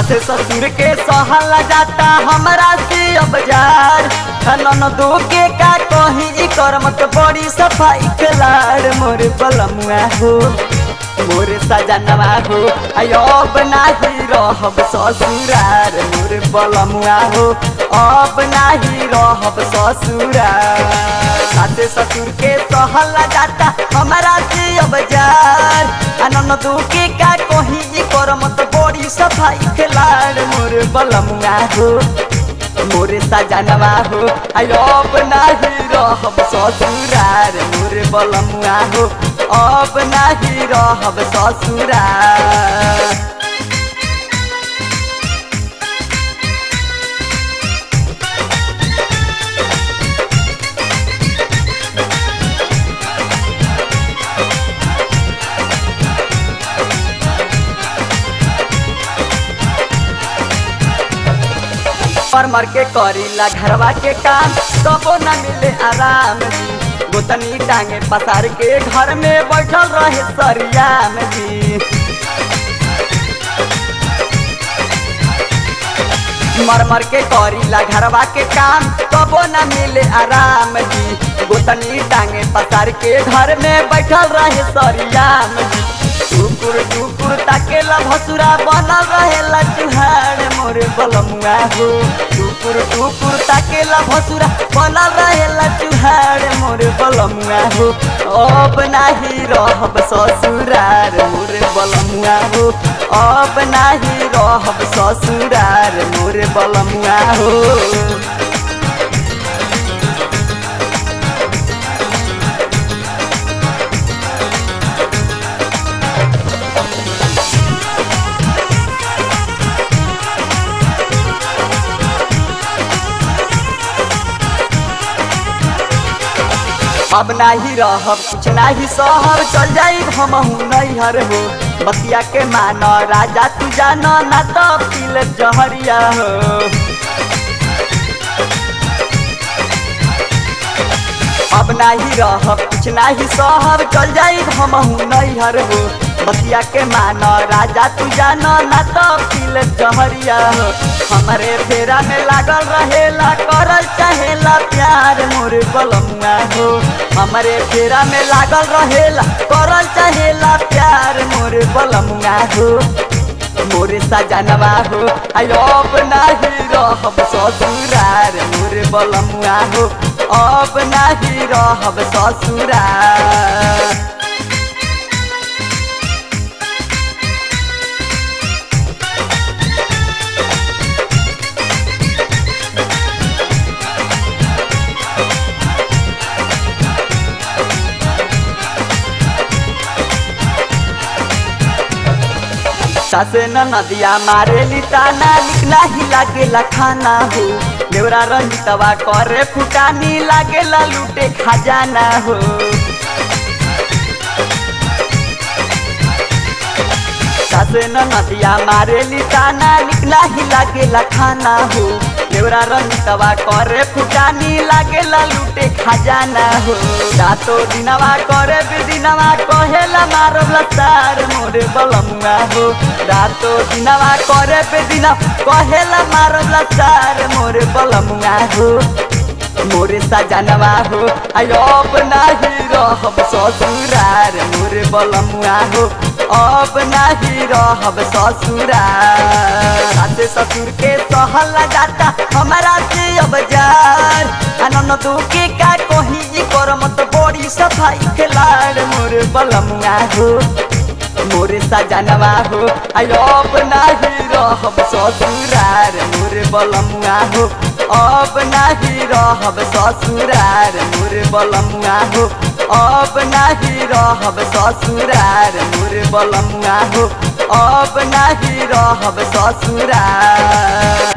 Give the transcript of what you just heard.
सासे ससुर के सहल जाता हमरा से अब जार ननदो के का कही करमत बड़ी सफाई खिलाड़ मोर बलमुआ हो मोर सजनवा हो अब नाही रहब ससुरार मोर बलमुआ हो अब नाही रहब ससुरार सासे ससुर के सहल जाता हमरा से अब जार ननदो के का कही करमत बड़ी सफाई खिलाड़ मोर बलमुआ हो मोर सजनवा हो अब नाही रहब ससुरार मोर बलमुआ हो अब नाही रहब ससुरार मर के करीला घरवा के काम तबो न मिले आराम जी गोतनी टांगे पसार के घर में बैठल रहे सरियाम जी मर के करीला घरवा के काम तबो न मिले आराम जी गोतनी टांगे पसार के घर में बैठल रहे सरियाम जी टुकुर टुकुर ताकेला भसुरा बनल रहेला चुहाड़ मोर बलमुआ हो टुकुर टुकुर ताकेला भसुरा बनल रहेला चुहाड़ मोर बलमुआ हो अब नाही रहब ससुरार मोर बलमुआ हो अब नाही रहब ससुरार मोर बलमुआ हो अब नाही रहब कुछ नाही सहब चल जाई हमहू नैहर हो बतिया के मान राजा तू जान ना तो पील जहरिया हो अब नाही रहब कुछ नाही सहब चल जाई हमहू नैहर हो बतिया के मान राजा तू जान ना तो पील जहरिया हो हमारे फेरा में लागल रहेला करल चाहेला प्यार मोर बलमुआ हो हमारे फेरा में लागल रहेला करल चाहेला प्यार मोर बलमुआ हो मोर सजनवा हो अब नाही रहब ससुरार मोर बलमुआ हो अब नाही रहब ससुरार सासे नदिया मारे लिताना लिखना ही लागेला खाना हो देवरा रंजितवा करे फुटानी लागेला लूटे खजाना हो सासे नदिया मारे लिताना लिखना ही लागेला खाना हो देवरा रंजितवा करे फुटानी लागेला लूटे खजाना हो रातो दिनवा करे बिदिनवा कहेला मारब लतार मोर बलमुआ हो रातो दिनवा करे बेदिना कहेला मारब लतार मोर बलमुआ हो मोर सजनवा हो अब नाही रहब ससुरार मोर बलमुआ हो अब नाही रहब ससुरार सासे ससुर के सहल जाता हमरा से अब जार ननदो के का कही करमत बड़ी सफाई खिलाड़ मोर बलमुआ हो मोर सजनवा हो अब नाही रहब ससुरार मोर बलमुआ हो अब नाही रहब ससुरार मोर बलमुआ हो अब नाही रहब ससुरार मोर बलमुआ हो अब नाही रहब ससुरार।